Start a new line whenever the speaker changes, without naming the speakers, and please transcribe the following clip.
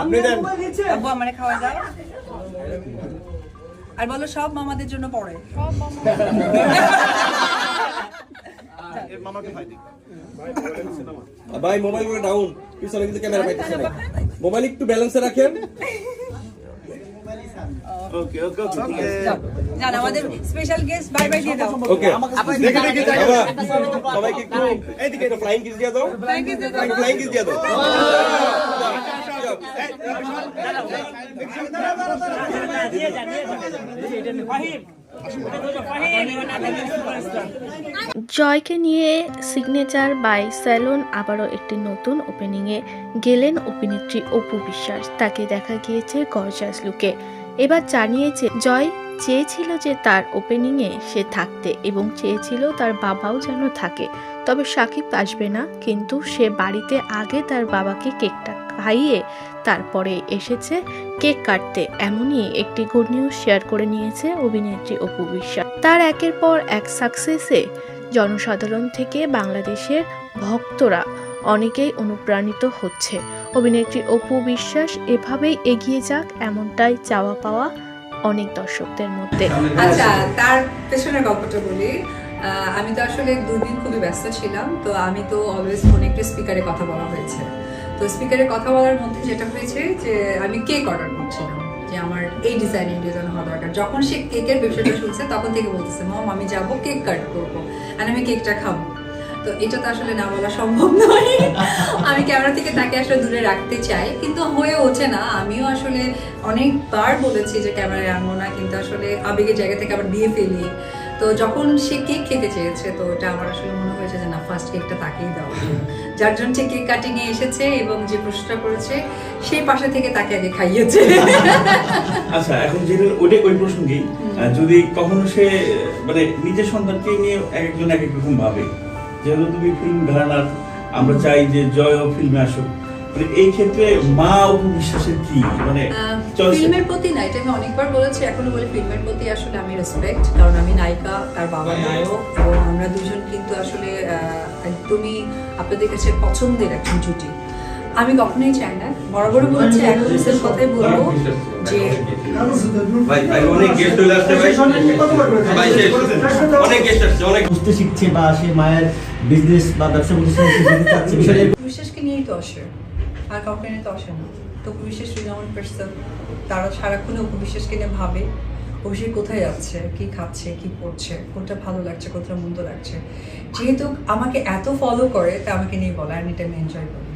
আপনি দেন।
আব্বু আমারে খাওয়া দাও আর বলো সব মামাদের জন্য পড়ে।
ভাই মোবাইল করে ডাউন, পিছনে কিন্তু ক্যামেরা পাইতেছে না। মোবাইল একটু ব্যালেন্সে রাখেন। ওকে ওকে ওকে
জান আমাদের স্পেশাল গেস্ট বাই বাই দিয়ে দাও।
ওকে দেখে দেখে বাবা সবাইকে একটু এইদিকে একটু ফ্লাইং কিস দিয়ে দাও। ফ্লাইং কিস দিয়ে দাও।
জয়কে নিয়ে সিগনেচার বাই স্যালন আবারও একটি নতুন ওপেনিংয়ে গেলেন অভিনেত্রী অপু বিশ্বাস। তাকে দেখা গিয়েছে গর্জাস লুকে। এবার জানিয়েছে জয় চেয়েছিল যে তার ওপেনিংয়ে সে থাকতে এবং চেয়েছিল তার বাবাও যেন থাকে, তবে সাকিব আসবে না, কিন্তু সে বাড়িতে আগে তার বাবাকে কেকটা খাইয়ে তারপরে এসেছে কেক কাটতে। এমনই একটি গুড নিউজ শেয়ার করে নিয়েছে অভিনেত্রী অপু বিশ্বাস। তার একের পর এক সাকসেসে জনসাধারণ থেকে বাংলাদেশের ভক্তরা অনেকেই অনুপ্রাণিত হচ্ছে। অভিনেত্রী অপু বিশ্বাস এভাবেই এগিয়ে যাক, এমনটাই চাওয়া পাওয়া অনেক দর্শকদের মধ্যে।
আচ্ছা, তার পেছনের গল্পটা বলি। আমি তো আসলে দুদিন খুবই ব্যস্ত ছিলাম, তো আমি তো অলওয়েজ ফোনে একটু স্পিকারে কথা বলা হয়েছে। তো স্পিকারে কথা বলার মধ্যে যেটা হয়েছে যে আমি কেক অর্ডার করছিলাম যে আমার এই ডিজাইন হওয়া দরকার। যখন সে কেকের বিষয়টা শুনছে তখন থেকে বলতেছে মম আমি যাবো কেক কাট করবো আর আমি কেকটা খাবো। তো এটা তো আসলে না বলা সম্ভব নয়। আমি ক্যামেরা থেকে তাকে আসলে দূরে রাখতে চাই, কিন্তু হয়ে ওঠে না। আমিও আসলে অনেকবার বলেছি যে ক্যামেরায় আনবো না, কিন্তু আসলে আবেগের জায়গা থেকে আবার দিয়ে ফেলি। তো যখন সে কেক খেতে চেয়েছে, তো ওটা আমার আসলে মনে হয়েছে যে না, ফার্স্ট কেকটা তাকেই দেওয়া, যার জন্য সে কেক কাটিং এ এসেছে এবং যে প্রশ্নটা করেছে সেই পাশে থেকে তাকে আগে খাইয়েছে।
আচ্ছা, এখন যেহেতু ওই প্রসঙ্গেই যদি কখনো সে মানে নিজের সন্তানকে নিয়ে একজন এক এক রকম ভাবে, যেহেতু তুমি ফিল্ম ঘরানার, আমরা চাই যে জয়ও ফিল্মে আসুক, মানে এই ক্ষেত্রে মা অপু বিশ্বাসের কি মানে
ফিল্মের প্রতি না, এটা আমি অনেকবার বলেছি, এখনো বলি ফিল্মের প্রতি আসলে আমি রেসপেক্ট, কারণ আমি নায়িকা, তার বাবা নায়ক, এবং আমরা দুজন কিন্তু আসলে একদমই আপনাদের কাছে পছন্দের একজন জুটি। আমি কখনোই চাই না, বরাবর বলেছি, এখন রিসেন্ট কথাই বলবো যে
অনেক গেস্ট চলে আসছে ভাই, অনেক গেস্ট আসছে, অনেক
বুঝতে শিখছে বা সে মায়ের বিজনেস বা ব্যবসা প্রতিষ্ঠানে চাচ্ছে বিষয়টা
বিশ্বাসকে নিয়েই তো আসে, আর কাউকে নিয়ে তো আসে না। তো বিশ্বাস যেমন পার্সন, তারা সারাক্ষণ বিশ্বাসকে নিয়ে ভাবে অভিষেক কোথায় যাচ্ছে, কি খাচ্ছে, কি পড়ছে, কোনটা ভালো লাগছে, কোনটা মন্দ লাগছে। যেহেতু আমাকে এত ফলো করে, তা আমাকে নিয়ে বলা, আর এটা আমি এনজয় করি।